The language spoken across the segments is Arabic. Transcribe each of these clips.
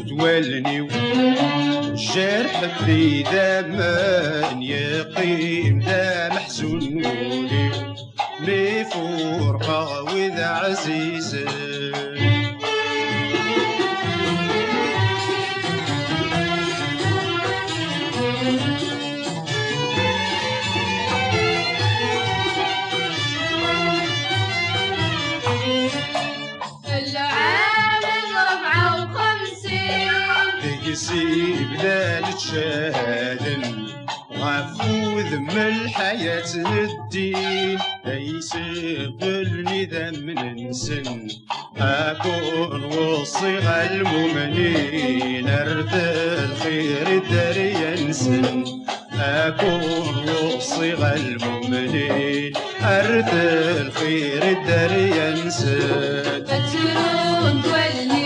تولني الجرح في دمان يقيم ذا محزون ولي مي فرقة وذا عزيزة تقسي بلاد تشاهدن غفوذ من الحياة الدين ليس قلني ذم ننسن أكون وصيغ المؤمنين أرث الخير الدري ينسن أكون وصيغ المؤمنين أرث الخير الدري ينسن فترون تولي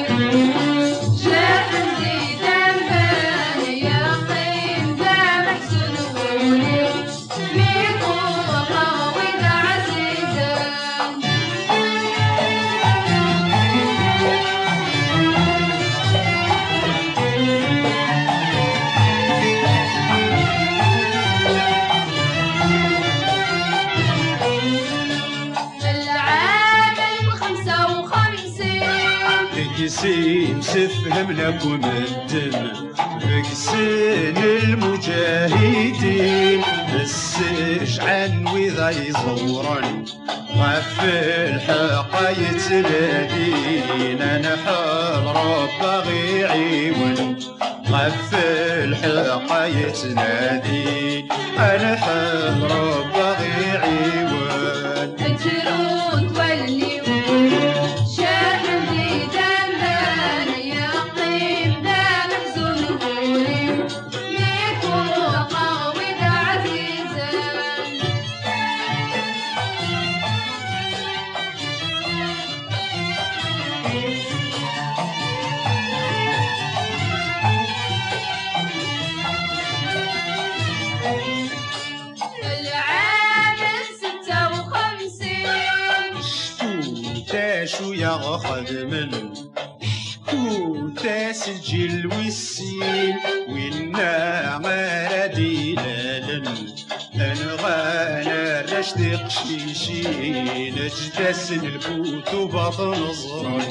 بقسين سفهم لكم الدم بقسين المجاهدين السجعان وذا يزورن غف الحق يتلادين انا حال رب غيعيون غف الحق يتنادين انا حال رب غيعيون تجرون تولي شو ياخذ من حكو تسجل والسين وينا غردي لالن انغانا رشد قشيشين اجتسن الكتب نظرا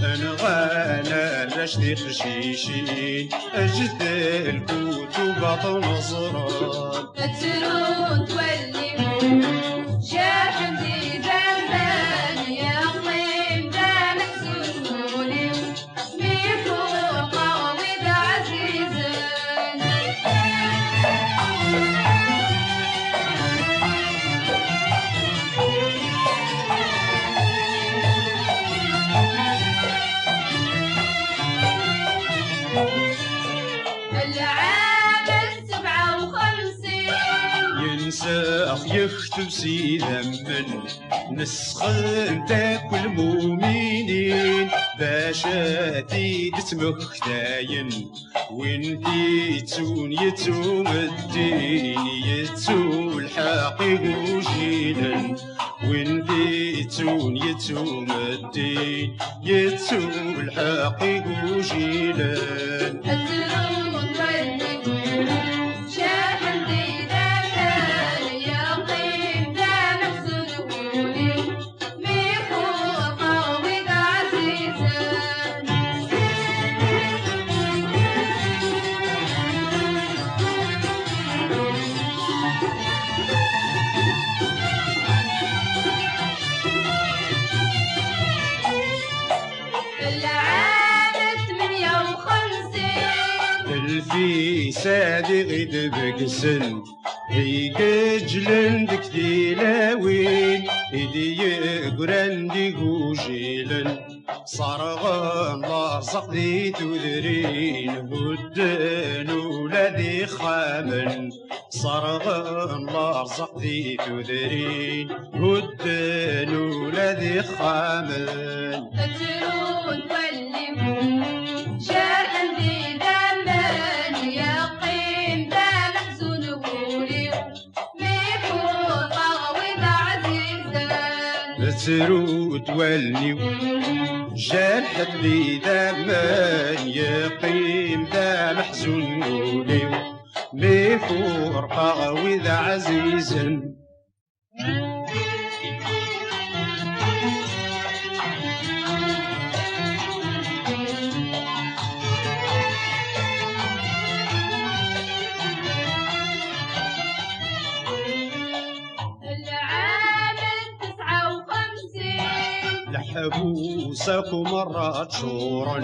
انغانا رشد قشيشين اجت الكتب نظرا تترون تولي شاحن ذي ذنبان يقيم ذا محزوني ميفوق وذا عزيزا العام 57 ينسخ يختم سيدا من نسخن تاكل مؤمنين باشاتي دتمختاين وانتي تون يتوم الدين يتو الحقيق وجيلا وانتي تون يتوم الدين يتو الحقيق وجيلا الترون تولي شاحن ذي ذنبان يقيم ذا محزوني ميفوق وذا عزيزا العام 58 في سادي غيد بقسن يقجلن دك ديلاوين إدي يقرن دي قوجيلن صرغن لارزق دي تذرين هدن ولادي خامن صرغن لارزق دي تذرين هدن ولادي خامن الترون تولي شاحن ذي ذنبان يقيم ذا محزوني ميفوق وذا عزيزا ترو تولي جرحت لي دمان يقيم ذا محزون وليو مي فرقة وذا عزيزا لحبوسك مرات شورا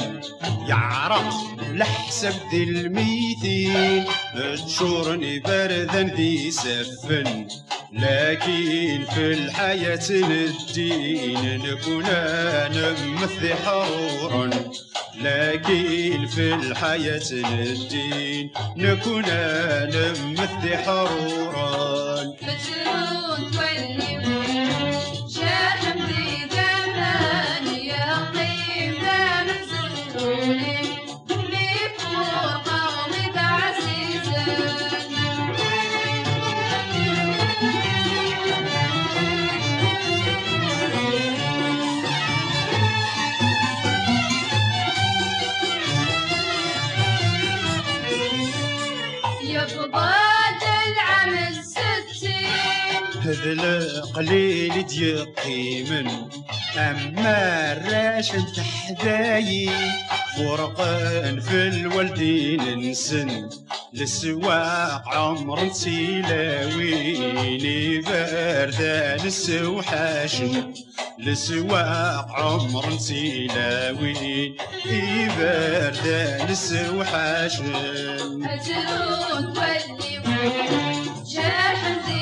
يعرق لحسب ذي الميتين تشورني بردا ذي سفن لكن في الحياة الدين نكون نمثل حرورا لكن في الحياة الدين نكون نمثل حرورا هذا قليل ديقيمن أما الراشد تحداي فرقان في الوالدين نسن للسواق عمر سيلاويني باردان السوحاشن للسواق عمر سيلاوي باردان السوحاشن أجرون تولي جرح زيد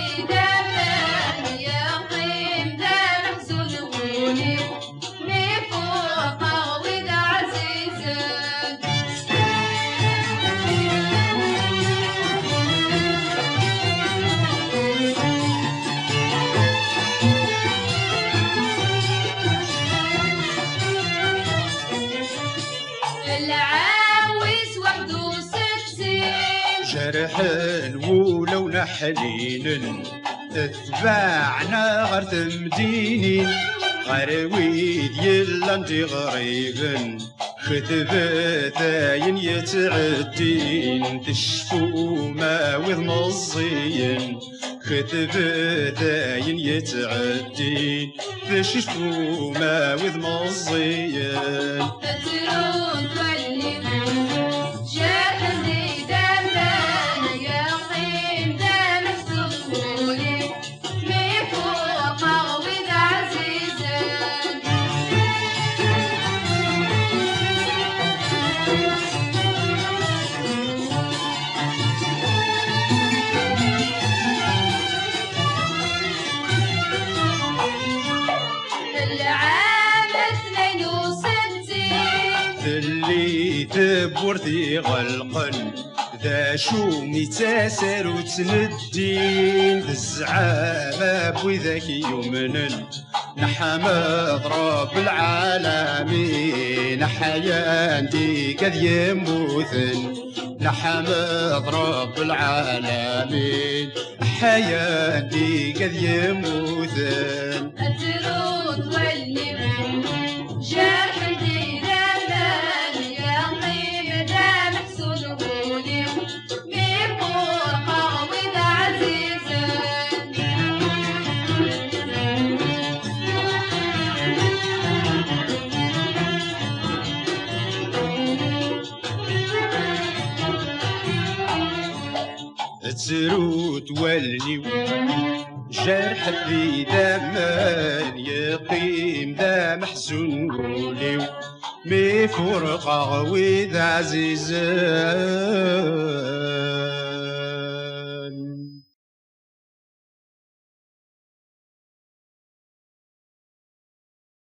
جرح الولو ونحلين تتبعنا غير تمدينين غرويد يلا انتي غريبن كتبتاين يتعدين تشفو ما وذ مصين كتبتاين يتعدين تشفو ما وذ مصين تترون تولي اللي تبورثي غلقن ذا شو متاسر وتندين الزعامة بوذاك يمنن نحمد رب العالمين حياتي قد يموثن نحمد رب العالمين حياتي قد يموثن أترون تولي جرح تسرو تولي جرح في دمان يقيم ذا محزون وليو مي فرقة وذا عزيزان